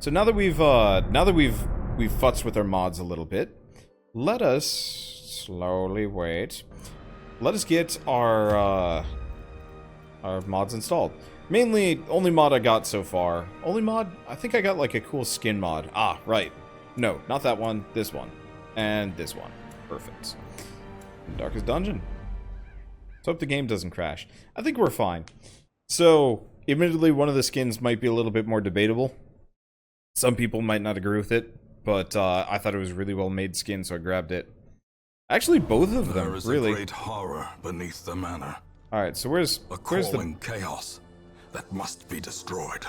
So now that we've futzed with our mods a little bit, let us slowly wait. Let us get our mods installed. Mainly, only mod I got so far. Only mod? I think I got like a cool skin mod. Ah, right. No, not that one. This one. And this one. Perfect. Darkest Dungeon. Let's hope the game doesn't crash. I think we're fine. So, admittedly, one of the skins might be a little bit more debatable. Some people might not agree with it, but I thought it was a really well-made skin, so I grabbed it. Actually, both of them, there is really. a great horror beneath the manor. Alright, so where's the chaos that must be destroyed.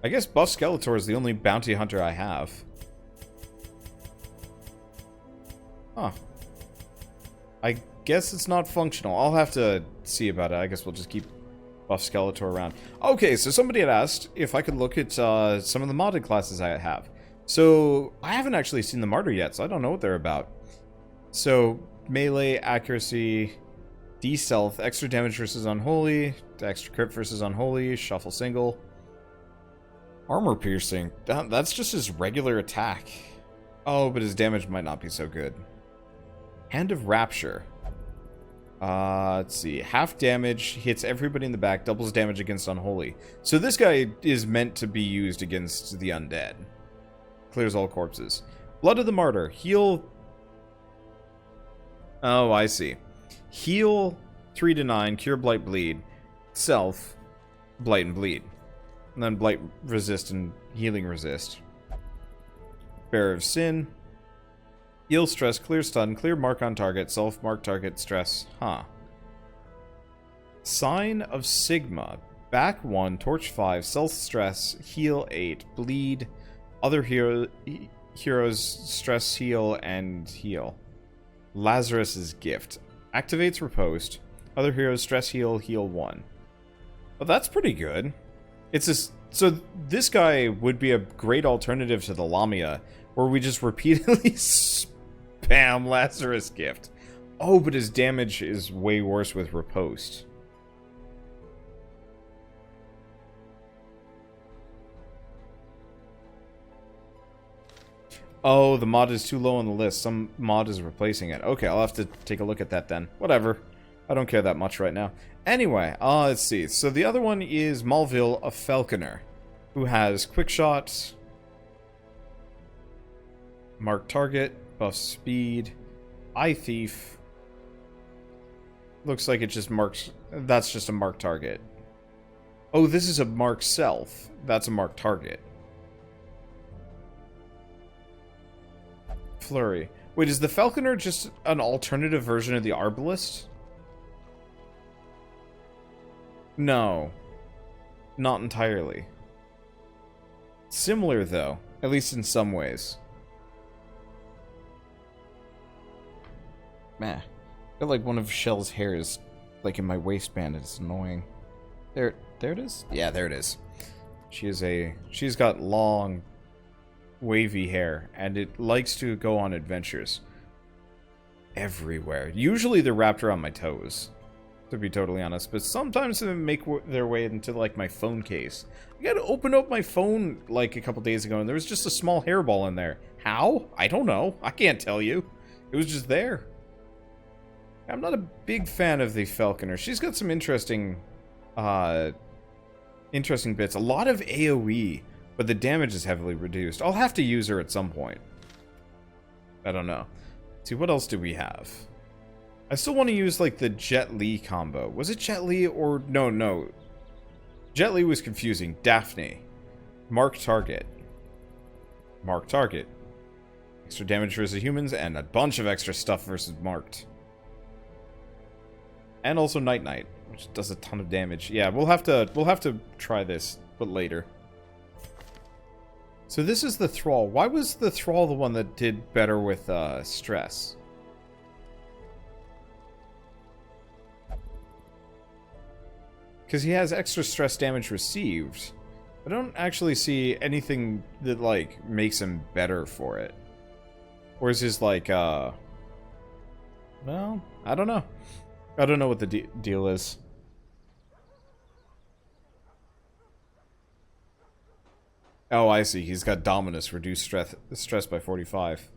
I guess Buff Skeletor is the only bounty hunter I have. Huh. I guess it's not functional. I'll have to see about it. I guess we'll just keep Buff Skeletor around. Okay, so somebody had asked if I could look at some of the modded classes I have. So, I haven't actually seen the Martyr yet, so I don't know what they're about. So, melee, accuracy, D-stealth, extra damage versus unholy, extra crypt versus unholy, shuffle single. Armor piercing. That's just his regular attack. Oh, but his damage might not be so good. Hand of Rapture. Let's see. Half damage, hits everybody in the back, doubles damage against unholy. So this guy is meant to be used against the undead. Clears all corpses. Blood of the Martyr. Heal... Oh, I see. Heal 3 to 9, cure blight bleed, self, blight and bleed. And then blight resist and healing resist. Bearer of Sin. Heal stress, clear stun, clear mark on target, self mark target, stress. Huh. Sign of Sigma. Back 1, torch 5, self stress, heal 8, bleed, other heroes stress heal and heal. Lazarus's Gift. Activates riposte. Other heroes stress heal, heal 1. Well, that's pretty good. It's a, so this guy would be a great alternative to the Lamia, where we just repeatedly spam Lazarus Gift. Oh, but his damage is way worse with riposte. Oh, the mod is too low on the list. Some mod is replacing it. Okay, I'll have to take a look at that then. Whatever. I don't care that much right now. Anyway, let's see. So the other one is Malville, a Falconer, who has quick shot, mark target, buff speed, eye thief. Looks like it just marks... That's just a mark target. Oh, this is a mark self. That's a mark target. Flurry. Wait, is the Falconer just an alternative version of the Arbalist? No. Not entirely. Similar, though. At least in some ways. Meh. I feel like one of Shell's hairs, like in my waistband, it's annoying. There it is? Yeah, there it is. She's got long, wavy hair, and it likes to go on adventures. Everywhere. Usually they're wrapped around my toes, to be totally honest, but sometimes they make their way into, like, my phone case. I gotta open up my phone, like, a couple days ago, and there was just a small hairball in there. How? I don't know. I can't tell you. It was just there. I'm not a big fan of the Falconer. She's got some interesting bits. A lot of AoE, but the damage is heavily reduced. I'll have to use her at some point. I don't know. Let's see, what else do we have? I still want to use, like, the Jet Li combo. Was it Jet Li or... No. Jet Li was confusing. Daphne. Mark target. Mark target. Extra damage versus humans, and a bunch of extra stuff versus marked. And also Night Knight, which does a ton of damage. Yeah, we'll have to try this, but later. So this is the Thrall. Why was the Thrall the one that did better with stress? Because he has extra stress damage received. I don't actually see anything that, like, makes him better for it. Or is his, like, well, I don't know. I don't know what the deal is. Oh, I see. He's got Dominus, reduce stress by 45.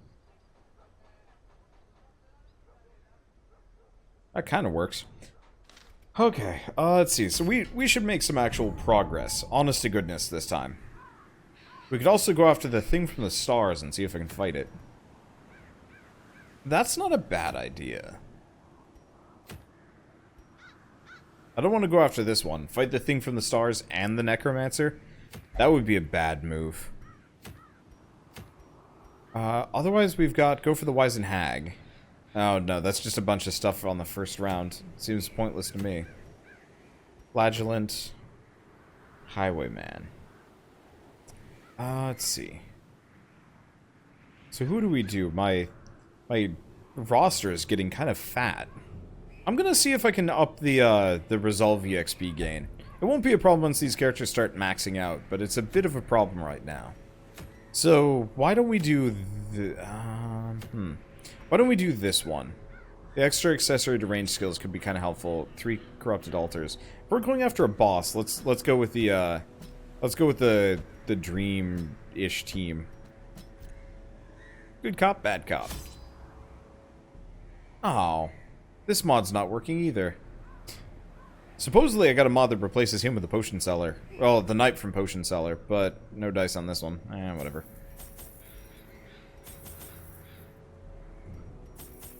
That kind of works. Okay, let's see. So we should make some actual progress. Honest to goodness this time. We could also go after the thing from the stars and see if I can fight it. That's not a bad idea. I don't want to go after this one. Fight the thing from the stars and the necromancer. That would be a bad move. Otherwise we've got go for the wizened hag. Oh no, that's just a bunch of stuff on the first round. Seems pointless to me. Flagellant. Highwayman. Let's see. So who do we do? My roster is getting kind of fat. I'm gonna see if I can up the Resolve EXP gain. It won't be a problem once these characters start maxing out, but it's a bit of a problem right now. So why don't we do the why don't we do this one? The extra accessory to range skills could be kind of helpful. 3 corrupted altars. If we're going after a boss, let's go with the dream-ish team. Good cop, bad cop. Oh, this mod's not working either. Supposedly I got a mod that replaces him with the potion seller. Well, the knight from potion seller, but no dice on this one. Whatever.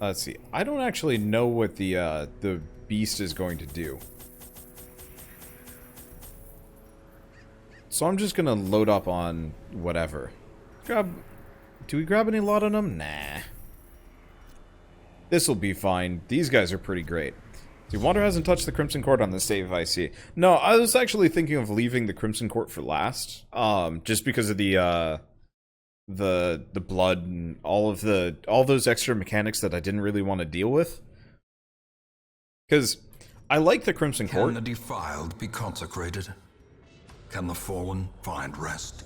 Let's see. I don't actually know what the beast is going to do. So I'm just gonna load up on whatever. Do we grab any laudanum? Nah. This'll be fine. These guys are pretty great. See, Wander hasn't touched the Crimson Court on this save, I see. No, I was actually thinking of leaving the Crimson Court for last. Just because of the blood and all those extra mechanics that I didn't really want to deal with. Because I like the Crimson Court. Can the defiled be consecrated? Can the fallen find rest?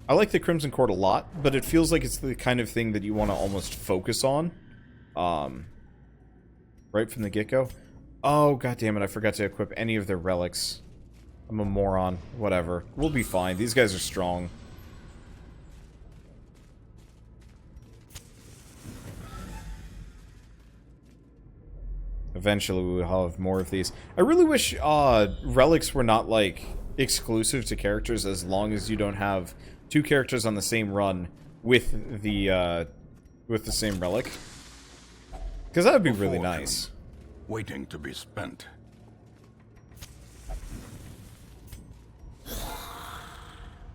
I like the Crimson Court a lot, but it feels like it's the kind of thing that you want to almost focus on. Right from the get-go. Oh, god damn it, I forgot to equip any of their relics. I'm a moron. Whatever. We'll be fine. These guys are strong. Eventually we'll have more of these. I really wish relics were not, like, exclusive to characters as long as you don't have 2 characters on the same run with the same relic. Because that would be really nice. Waiting to be spent.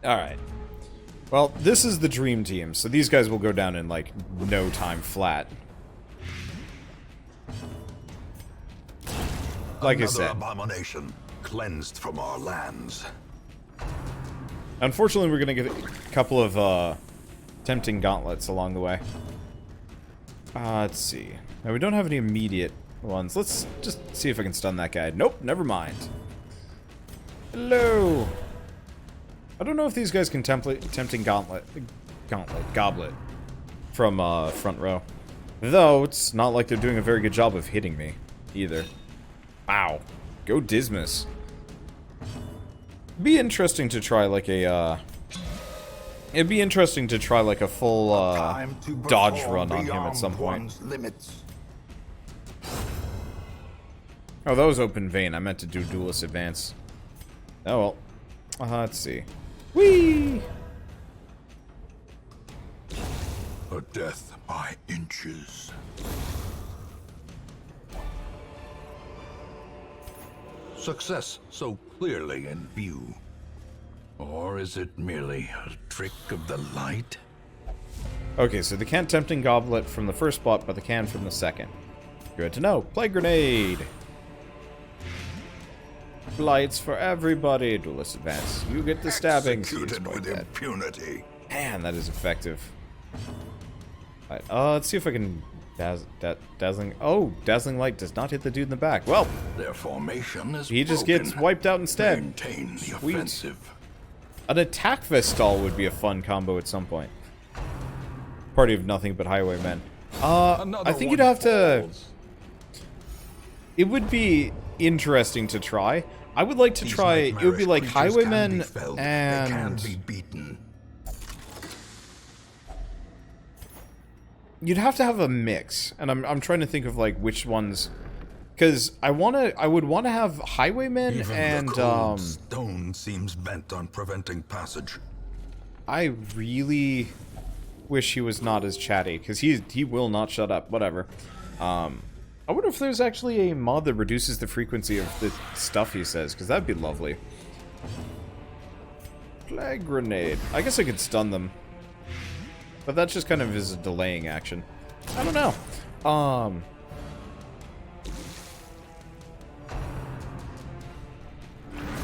Alright. Well, this is the dream team, so these guys will go down in, like, no time flat. Like I said. Another abomination cleansed from our lands. Unfortunately, we're gonna get a couple of, tempting gauntlets along the way. Let's see. Now, we don't have any immediate ones. Let's just see if I can stun that guy. Nope, never mind. Hello! I don't know if these guys can tempting goblet from, front row. Though, it's not like they're doing a very good job of hitting me, either. Wow. Go Dismas. Be interesting to try, like, a, it'd be interesting to try, like, a full, dodge run on him at some point. Oh, that was open vein. I meant to do duelist advance. Oh, well. Let's see. Whee! A death by inches. Success so clearly in view. Or is it merely a trick of the light? Okay, so they can't tempting goblet from the first spot, but they can from the second. Good to know. Plague grenade! Blights for everybody. Duelist advance. You get the stabbings. Executed with impunity. Man, that is effective. Alright, let's see if I can dazzling. Oh, dazzling light does not hit the dude in the back. Well, their formation is he just broken. gets wiped out instead. Maintain the Sweet. offensive. An attack Vestal would be a fun combo at some point. Party of nothing but highwaymen. I think you'd have to. It would be interesting to try. I would like to try. It would be like highwaymen and you'd have to have a mix, and I'm trying to think of like which ones, because I would want to have highwaymen Even and the cold stone seems bent on preventing passage. I really wish he was not as chatty, because he will not shut up. Whatever. I wonder if there's actually a mod that reduces the frequency of the stuff he says, because that'd be lovely. Flag grenade. I guess I could stun them. But that just kind of is a delaying action. I don't know.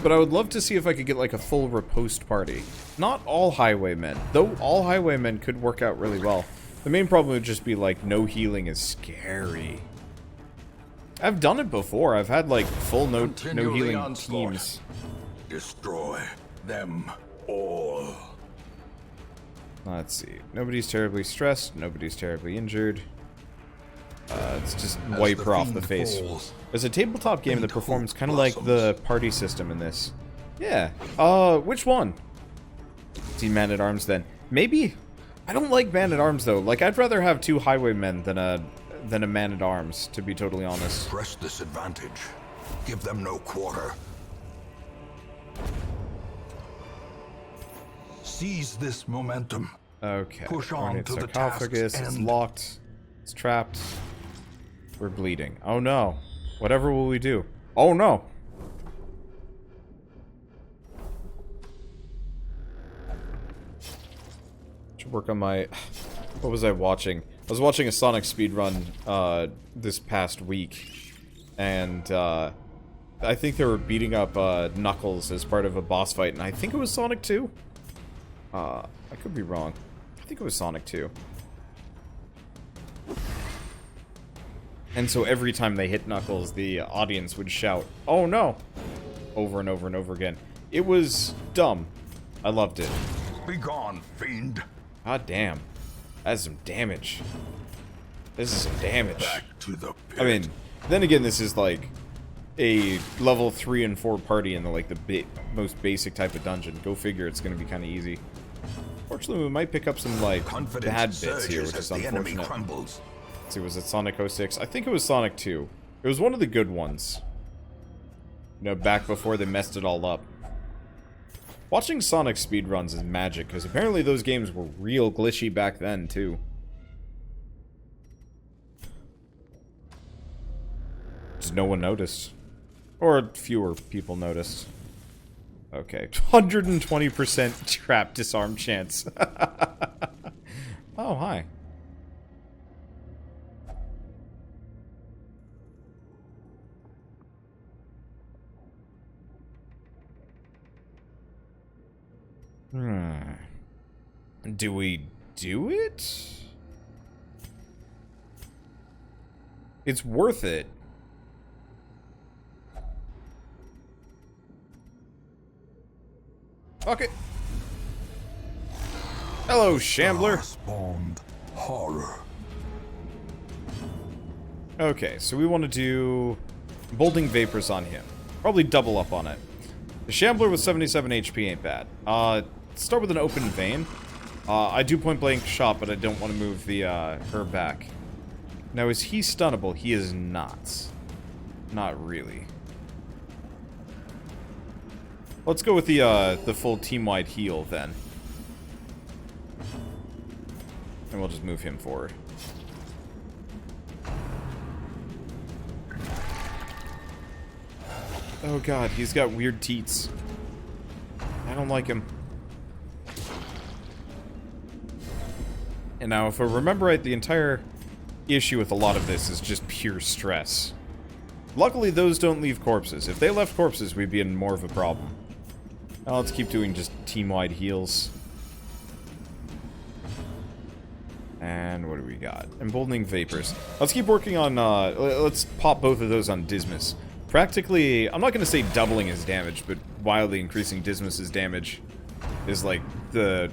But I would love to see if I could get like a full riposte party. Not all highwaymen. Though all highwaymen could work out really well. The main problem would just be like no healing is scary. I've done it before. I've had like full no healing teams. Destroy them all. Let's see. Nobody's terribly stressed. Nobody's terribly injured. Let's just wipe her off the face. There's a tabletop game that performs kind of like the party system in this. Yeah. Which one? See, Man-at-Arms then. Maybe. I don't like Man-at-Arms though. Like, I'd rather have 2 highwaymen than a Man-at-Arms, to be totally honest. Press this advantage. Give them no quarter. Seize this momentum. Okay. Push on to the sarcophagus. task's It's end. locked. It's trapped. We're bleeding. Oh no. Whatever will we do? Oh no. Should work on my... What was I watching? I was watching a Sonic speedrun this past week. And I think they were beating up Knuckles as part of a boss fight. And I think it was Sonic 2. I could be wrong. I think it was Sonic 2. And so every time they hit Knuckles, the audience would shout, "Oh no!" over and over and over again. It was dumb. I loved it. Begone, fiend. God damn. That's some damage. This is some damage. Back to the pit. I mean, then again, this is like a level 3 and 4 party in the like the most basic type of dungeon. Go figure, it's going to be kind of easy. Fortunately, we might pick up some like Confidence bad bits here, surges which is as the enemy unfortunate. crumbles. Let's see, was it Sonic 06? I think it was Sonic 2. It was one of the good ones. You know, back before they messed it all up. Watching Sonic speedruns is magic, because apparently those games were real glitchy back then, too. Just no one noticed. Or fewer people noticed. Okay, 120% trap disarm chance. Oh, hi. Do we do it? It's worth it. Fuck it. Hello, Shambler. Spawned horror. Okay, so we want to do Bolting Vapors on him. Probably double up on it. The Shambler with 77 HP ain't bad. Start with an open vein. I do point blank shot, but I don't want to move the her back. Now, is he stunnable? He is not. Not really. Let's go with the full team-wide heal then. And we'll just move him forward. Oh god, he's got weird teats. I don't like him. And now, if I remember right, the entire issue with a lot of this is just pure stress. Luckily, those don't leave corpses. If they left corpses, we'd be in more of a problem. Now, let's keep doing just team-wide heals. And what do we got? Emboldening Vapors. Let's keep working on, let's pop both of those on Dismas. Practically, I'm not going to say doubling his damage, but wildly increasing Dismas's damage is like the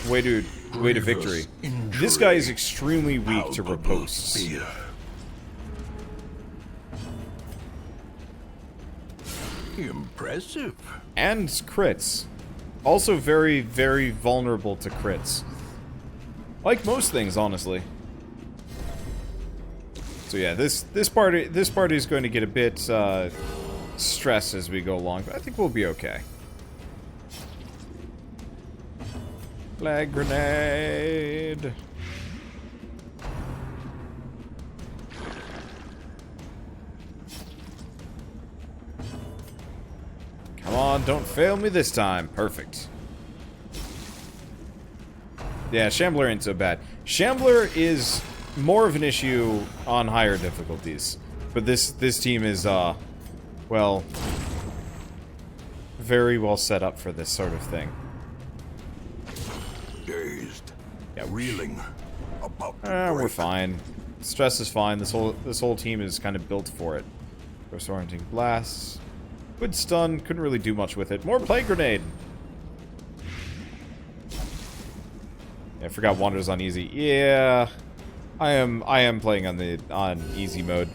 way to victory. This guy is extremely weak to riposts. Impressive. And crits. Also very, very vulnerable to crits. Like most things, honestly. So yeah, this party is going to get a bit stressed as we go along, but I think we'll be okay. Flag grenade. Come on, don't fail me this time. Perfect. Yeah, Shambler ain't so bad. Shambler is more of an issue on higher difficulties. But this team is, well, very well set up for this sort of thing. Dazed. Yeah, Reeling. About to we're break. fine. Stress is fine. This whole team is kind of built for it. Disorienting blasts. Good stun. Couldn't really do much with it. More plague grenade. Yeah, I forgot Wander's on easy. Yeah, I am playing on easy mode.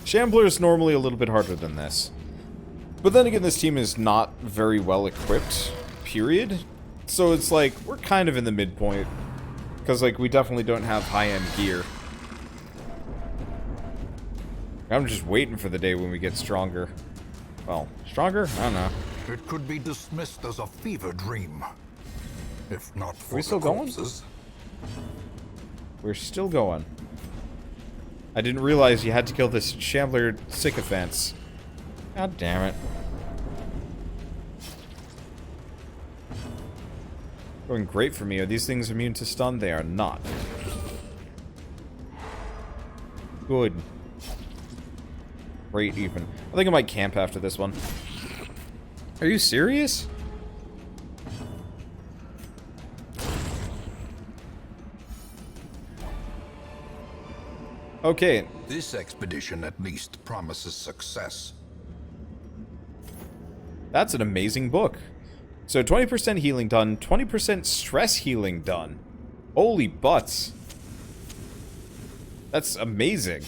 Shambler is normally a little bit harder than this, but then again, this team is not very well equipped. Period. So it's like we're kind of in the midpoint because like we definitely don't have high-end gear. I'm just waiting for the day when we get stronger. Well, stronger? I don't know. It could be dismissed as a fever dream. If not for we still the going? corpses. We're still going. I didn't realize you had to kill this Shambler sycophants. God damn it. Going great for me. Are these things immune to stun? They are not. Good. Great even. I think I might camp after this one. Are you serious? Okay. This expedition at least promises success. That's an amazing book. So 20% healing done, 20% stress healing done. Holy butts. That's amazing.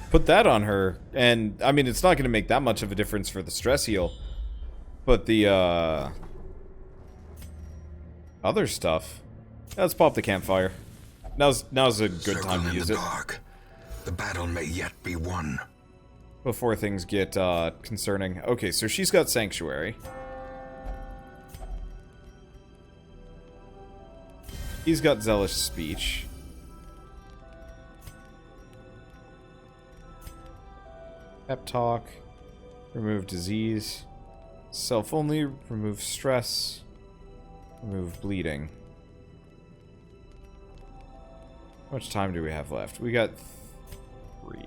Put that on her, and I mean, it's not going to make that much of a difference for the stress heal. But the, other stuff. Let's pop the campfire. Now's a good time to use it. Dark. The battle may yet be won. Before things get concerning. Okay, so she's got Sanctuary. He's got Zealous Speech. Pep Talk. Remove Disease. Self-only. Remove Stress. Remove Bleeding. How much time do we have left? We got 3.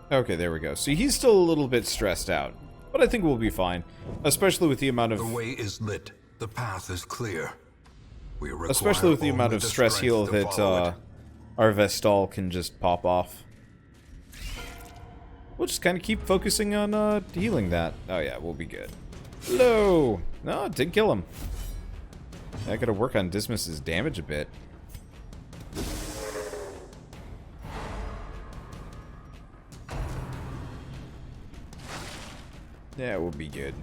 Okay, there we go. So he's still a little bit stressed out, but I think we'll be fine, especially with the amount of... The way is lit. The path is clear. We require especially with the amount of stress heal that our Vestal can just pop off. We'll just kind of keep focusing on healing that. Oh yeah, we'll be good. Hello! No, it did kill him. I gotta work on Dismas's damage a bit. Yeah, we'll be good.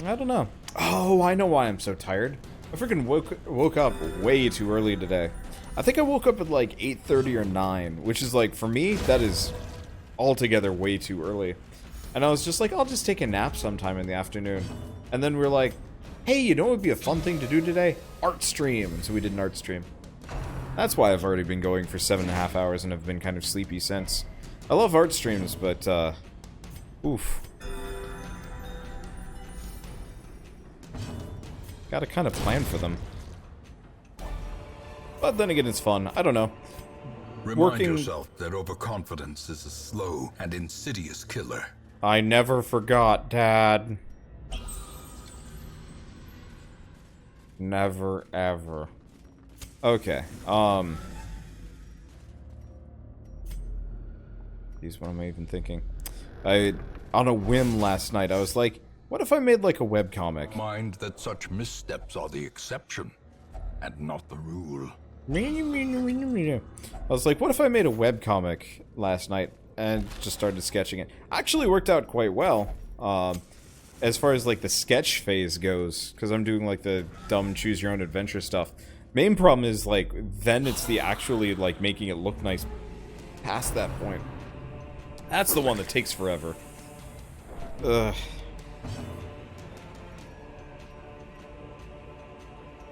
I don't know. Oh, I know why I'm so tired. I freaking woke up way too early today. I think I woke up at like 8:30 or 9, which is like, for me, that is altogether way too early. And I was just like, I'll just take a nap sometime in the afternoon. And then we're like, hey, you know what would be a fun thing to do today? Art stream. And so we did an art stream. That's why I've already been going for 7.5 hours and have been kind of sleepy since. I love art streams, but, oof. Gotta kind of plan for them. But then again, it's fun. I don't know. Remind yourself that overconfidence is a slow and insidious killer. I never forgot, Dad. Never, ever. Okay, Jeez, what am I even thinking? On a whim last night, I was like, what if I made like a webcomic? Mind that such missteps are the exception, and not the rule. I was like, what if I made a webcomic last night and just started sketching it? Actually worked out quite well. As far as like the sketch phase goes, because I'm doing like the dumb choose your own adventure stuff. Main problem is like then it's the actually like making it look nice past that point. That's the one that takes forever. Ugh.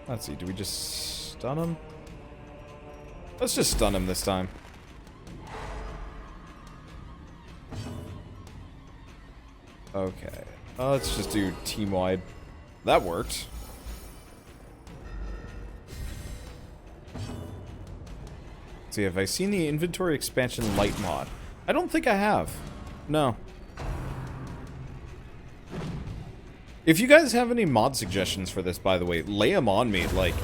Let's see, do we just stun him? Let's just stun him this time. Okay. Let's just do team-wide. That worked. Let's see, have I seen the inventory expansion light mod? I don't think I have. No. If you guys have any mod suggestions for this, by the way, lay them on me. Like,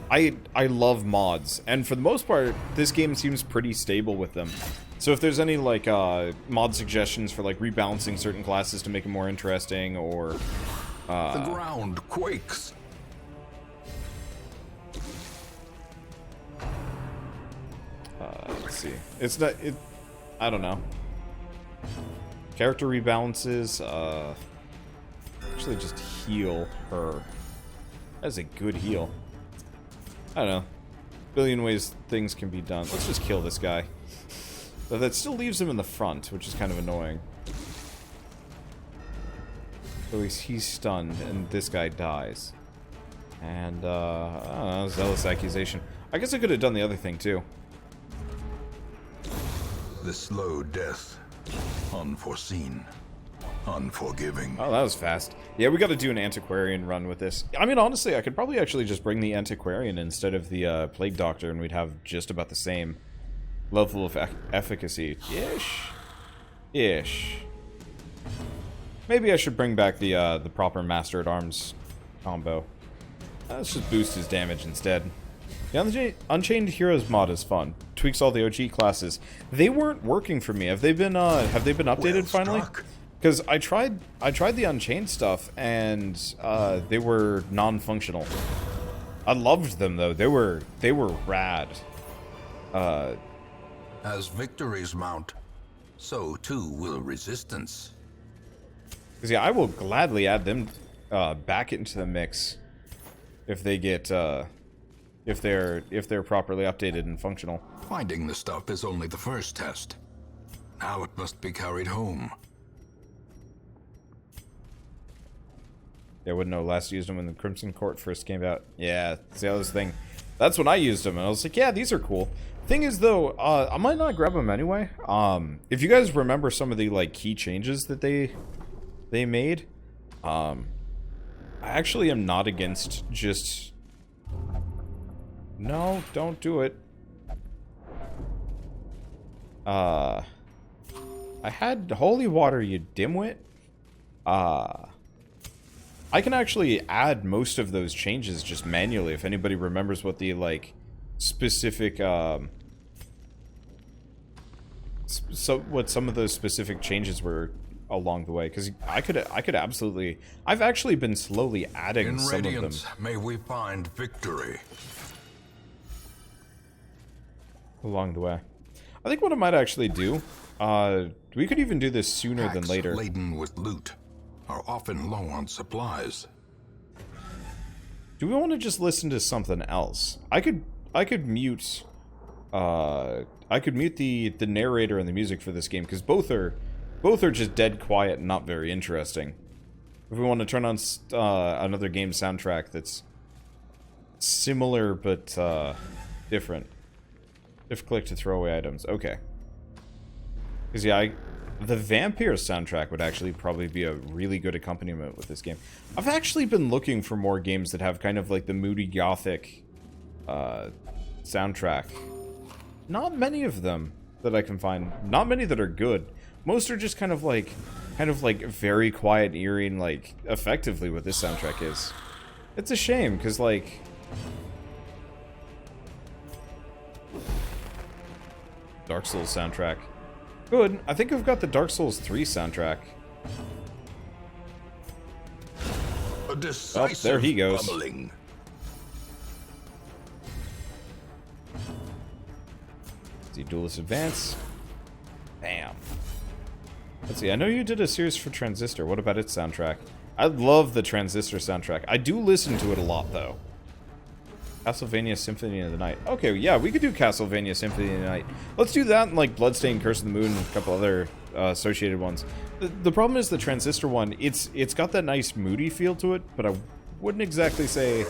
I love mods, and for the most part, this game seems pretty stable with them. So if there's any, like, mod suggestions for, like, rebalancing certain classes to make them more interesting, or... The ground quakes. Let's see. It's not... I don't know. Character rebalances, actually just heal her. That's a good heal. I don't know. Billion ways things can be done. Let's just kill this guy. But that still leaves him in the front, which is kind of annoying. So he's stunned, and this guy dies. And, I don't know, zealous accusation. I guess I could have done the other thing, too. The slow death. Unforeseen. Unforgiving. Oh, that was fast. Yeah, we gotta do an Antiquarian run with this. I mean, honestly, I could probably actually just bring the Antiquarian instead of the Plague Doctor, and we'd have just about the same level of efficacy. Ish. Maybe I should bring back the proper Master-at-Arms combo. Let's just boost his damage instead. The Unchained Heroes mod is fun. Tweaks all the OG classes. They weren't working for me. Have they been updated finally? Because I tried the Unchained stuff, and they were non-functional. I loved them though. They were rad. As victories mount, so too will resistance. Because yeah, I will gladly add them back into the mix if they get if they're properly updated and functional. Finding the stuff is only the first test. Now it must be carried home. Yeah, I wouldn't know. Last used them when the Crimson Court first came out. Yeah, see how this thing. That's when I used them, and I was like, yeah, these are cool. Thing is, though, I might not grab them anyway. If you guys remember some of the like key changes that they made, I actually am not against just. No, don't do it. I had holy water, you dimwit. I can actually add most of those changes just manually if anybody remembers what the like specific what some of those specific changes were along the way, because I could absolutely. I've actually been slowly adding In some radiance, of them may we find victory. along the way. I think what I might actually do, we could even do this sooner than Packs later. laden with loot are often low on supplies. Do we want to just listen to something else? I could mute the narrator and the music for this game, because both are just dead quiet and not very interesting. If we want to turn on another game soundtrack that's similar but different. If click to throw away items. Okay. Because yeah, the Vampire soundtrack would actually probably be a really good accompaniment with this game. I've actually been looking for more games that have kind of like the moody gothic soundtrack. Not many of them that I can find. Not many that are good. Most are just kind of like very quiet, eerie, and like effectively what this soundtrack is. It's a shame because like Dark Souls soundtrack. Good. I think I've got the Dark Souls 3 soundtrack. A decisive there he goes. pummeling. See, Duelist Advance. Bam. Let's see, I know you did a series for Transistor. What about its soundtrack? I love the Transistor soundtrack. I do listen to it a lot, though. Castlevania Symphony of the Night. Okay, yeah, we could do Castlevania Symphony of the Night. Let's do that and, like, Bloodstained Curse of the Moon and a couple other associated ones. The problem is the Transistor one, it's got that nice moody feel to it, but I wouldn't exactly say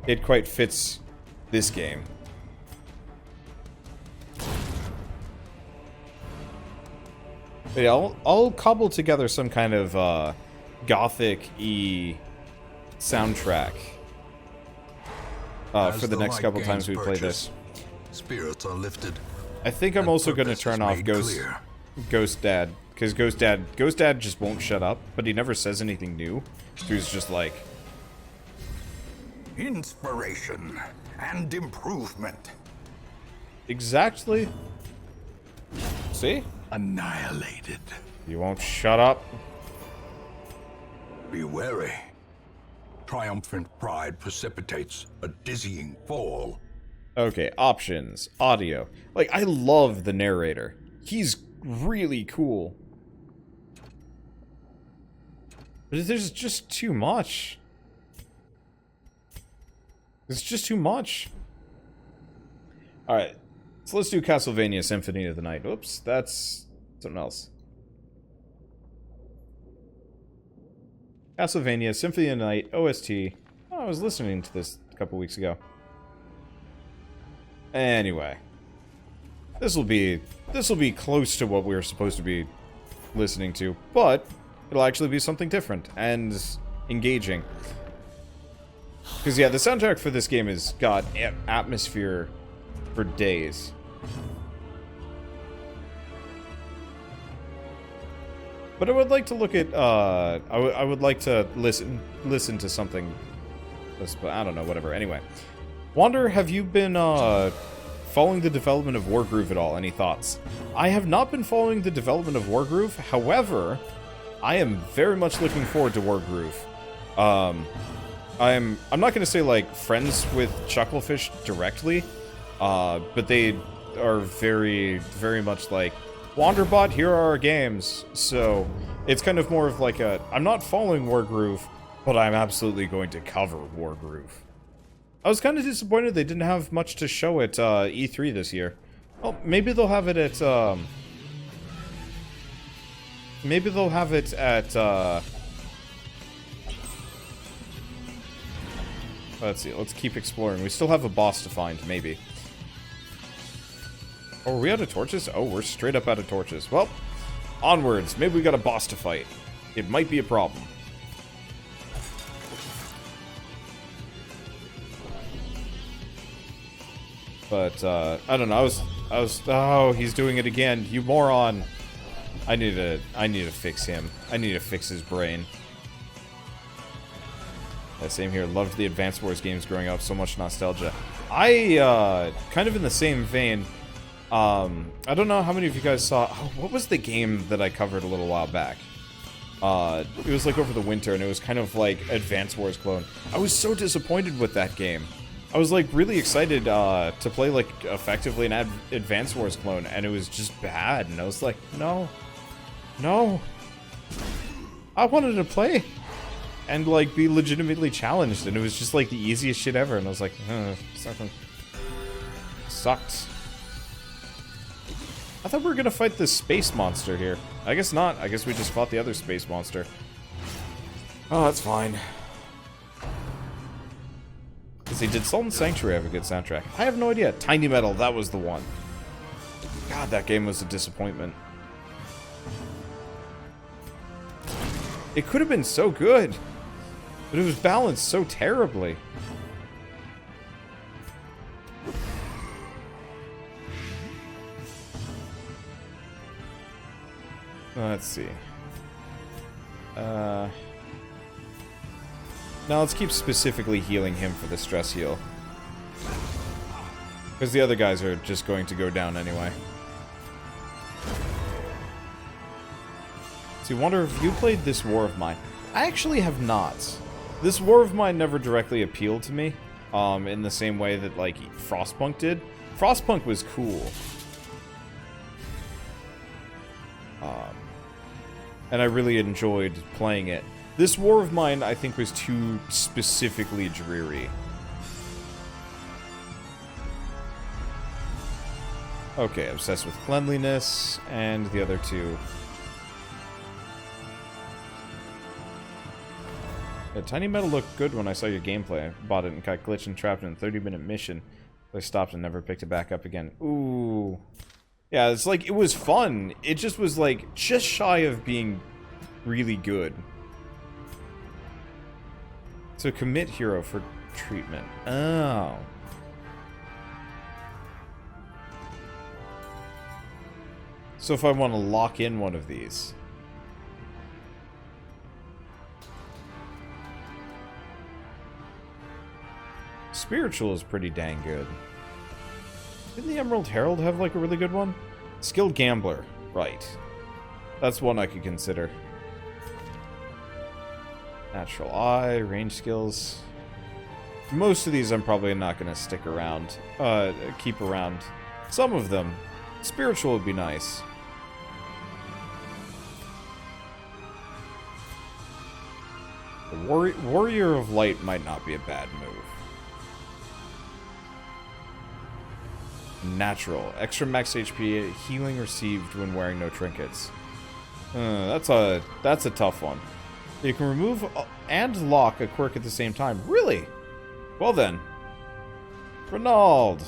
it quite fits this game. But yeah, I'll cobble together some kind of gothic-y soundtrack for the next couple times we play this. Spirits are lifted. I think I'm also going to turn off Ghost Dad, because Ghost Dad just won't shut up, but he never says anything new. So he's just like, inspiration and improvement. Exactly. See? Annihilated. You won't shut up. Be wary. Triumphant pride precipitates a dizzying fall. Okay, options. Audio. Like, I love the narrator. He's really cool. But there's just too much. It's just too much. Alright. So let's do Castlevania Symphony of the Night. Oops, that's something else. Castlevania Symphony of the Night OST. Oh, I was listening to this a couple weeks ago. Anyway, this will be close to what we were supposed to be listening to, but it'll actually be something different and engaging. Because yeah, the soundtrack for this game has got atmosphere for days. But I would like to look at, I would like to listen to something, I don't know, whatever. Anyway. Wander, have you been, following the development of Wargroove at all? Any thoughts? I have not been following the development of Wargroove, however, I am very much looking forward to Wargroove. I'm not gonna say, like, friends with Chucklefish directly, but they are very, very much like, Wanderbot, here are our games. So, it's kind of more of like a, I'm not following Wargroove, but I'm absolutely going to cover Wargroove. I was kind of disappointed they didn't have much to show at E3 this year. Well, maybe they'll have it at, let's see, let's keep exploring. We still have a boss to find, maybe. Oh, are we out of torches? Oh, we're straight up out of torches. Well, onwards. Maybe we got a boss to fight. It might be a problem. But, I don't know, oh, he's doing it again, you moron. I need to fix him. I need to fix his brain. Yeah, same here, loved the Advance Wars games growing up, so much nostalgia. I, kind of in the same vein, I don't know how many of you guys saw, oh, what was the game that I covered a little while back? It was like over the winter, and it was kind of like Advance Wars clone. I was so disappointed with that game. I was like really excited to play like effectively an Advance Wars clone, and it was just bad. And I was like, no, I wanted to play and like be legitimately challenged, and it was just like the easiest shit ever. And I was like, sucked. I thought we were gonna fight this space monster here. I guess not. I guess we just fought the other space monster. Oh, that's fine. Let's see, did Sultan Sanctuary have a good soundtrack? I have no idea. Tiny Metal, that was the one. God, that game was a disappointment. It could have been so good, but it was balanced so terribly. Let's see. Now let's keep specifically healing him for the stress heal. Because the other guys are just going to go down anyway. See, Wander, have you played this War of Mine? I actually have not. This War of Mine never directly appealed to me, in the same way that, like, Frostpunk did. Frostpunk was cool. And I really enjoyed playing it. This War of Mine, I think, was too specifically dreary. Okay, obsessed with cleanliness, and the other two. Yeah, Tiny Metal looked good when I saw your gameplay. I bought it and got glitched and trapped in a 30-minute mission. I stopped and never picked it back up again. Ooh. Yeah, it's like, it was fun. It just was, like, just shy of being really good. So commit hero for treatment. Oh. So if I want to lock in one of these. Spiritual is pretty dang good. Didn't the Emerald Herald have, like, a really good one? Skilled Gambler. Right. That's one I could consider. Natural Eye, range skills. Most of these I'm probably not going to stick around. Keep around. Some of them. Spiritual would be nice. The Warrior of Light might not be a bad move. Natural. Extra max HP, healing received when wearing no trinkets. That's a tough one. You can remove and lock a quirk at the same time. Really? Well then. Ronald.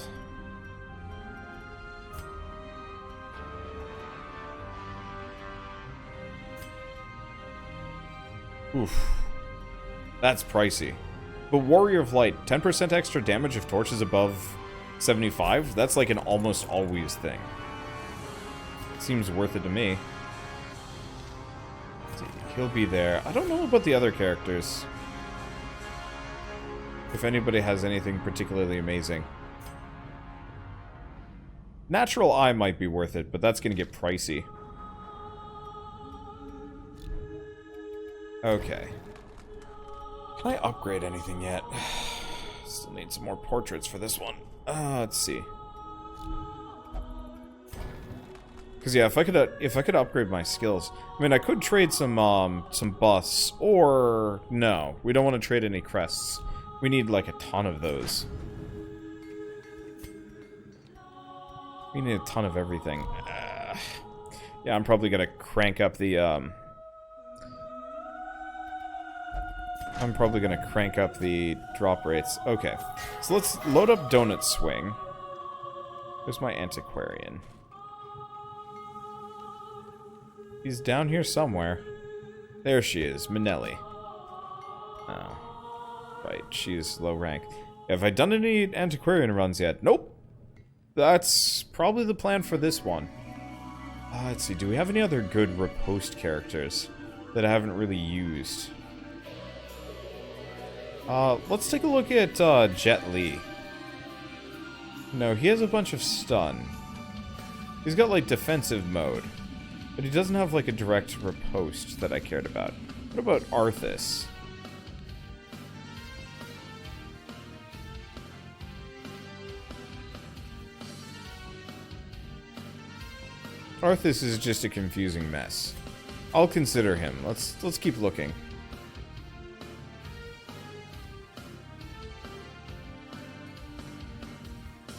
Oof. That's pricey. But Warrior of Light, 10% extra damage if torch is above 75? That's like an almost always thing. Seems worth it to me. He'll be there. I don't know about the other characters. If anybody has anything particularly amazing. Natural Eye might be worth it, but that's going to get pricey. Okay. Can I upgrade anything yet? Still need some more portraits for this one. Let's see. Because yeah, if I could upgrade my skills, I mean, I could trade some buffs, or no, we don't want to trade any crests. We need like a ton of those. We need a ton of everything. Yeah, I'm probably gonna crank up the drop rates. Okay, so let's load up Donut Swing. Where's my Antiquarian? He's down here somewhere. There she is, Minelli. Oh. Right, she's low rank. Have I done any Antiquarian runs yet? Nope. That's probably the plan for this one. Let's see, do we have any other good riposte characters that I haven't really used? Let's take a look at Jet Li. No, he has a bunch of stun. He's got, like, defensive mode. But he doesn't have, like, a direct riposte that I cared about. What about Arthas? Arthas is just a confusing mess. I'll consider him. Let's keep looking.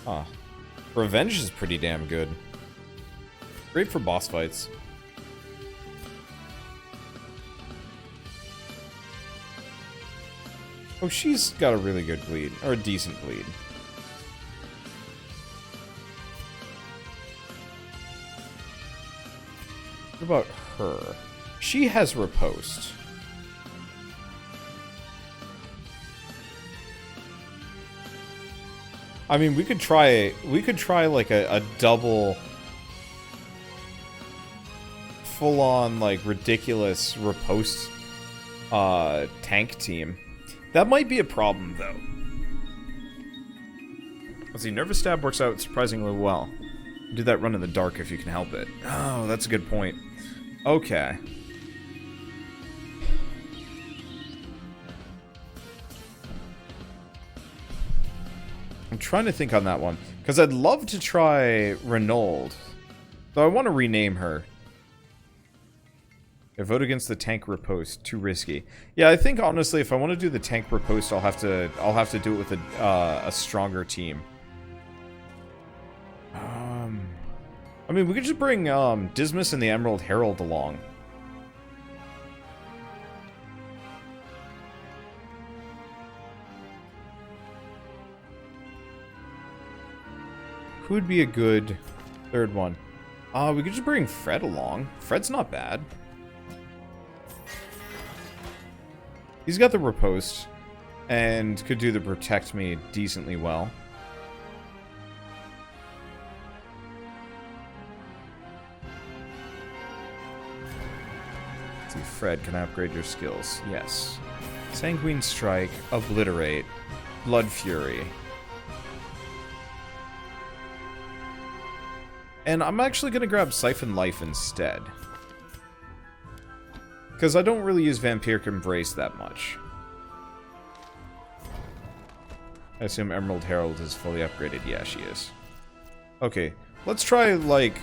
Huh. Revenge is pretty damn good. Great for boss fights. Oh, she's got a really good bleed. Or a decent bleed. What about her? She has riposte. I mean, we could try like a double full-on, like, ridiculous riposte tank team. That might be a problem, though. Let's see, Nervous Stab works out surprisingly well. Do that run in the dark if you can help it. Oh, that's a good point. Okay. I'm trying to think on that one. Because I'd love to try Renauld. Though I want to rename her. I vote against the tank riposte. Too risky. Yeah, I think honestly, if I want to do the tank riposte, I'll have to do it with a stronger team. I mean, we could just bring Dismas and the Emerald Herald along. Who would be a good third one? We could just bring Fred along. Fred's not bad. He's got the riposte, and could do the protect me decently well. Let's see, Fred, can I upgrade your skills? Yes. Sanguine Strike, Obliterate, Blood Fury. And I'm actually going to grab Siphon Life instead. Because I don't really use Vampiric Embrace that much. I assume Emerald Herald is fully upgraded. Yeah, she is. Okay, let's try, like...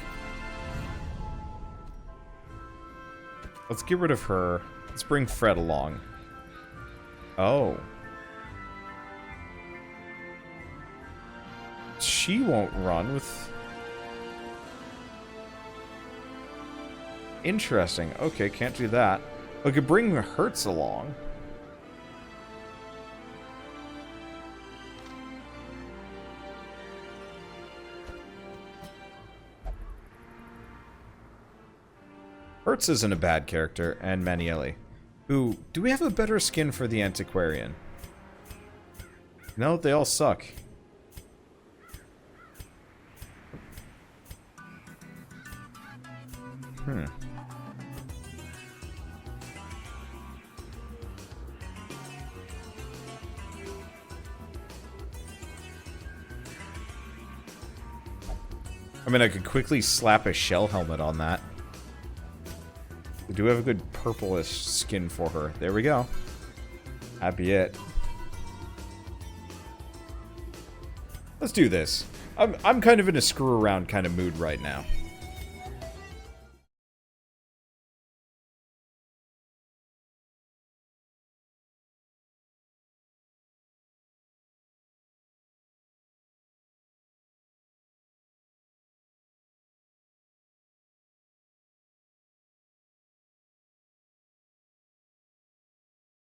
Let's get rid of her. Let's bring Fred along. Oh. She won't run with... Interesting. Okay, can't do that. We could bring Hertz along. Hertz isn't a bad character, and Manielli. Ooh, do we have a better skin for the Antiquarian? No, they all suck. I mean, I could quickly slap a shell helmet on that. We do have a good purplish skin for her. There we go. Happy it. Let's do this. I'm kind of in a screw around kind of mood right now.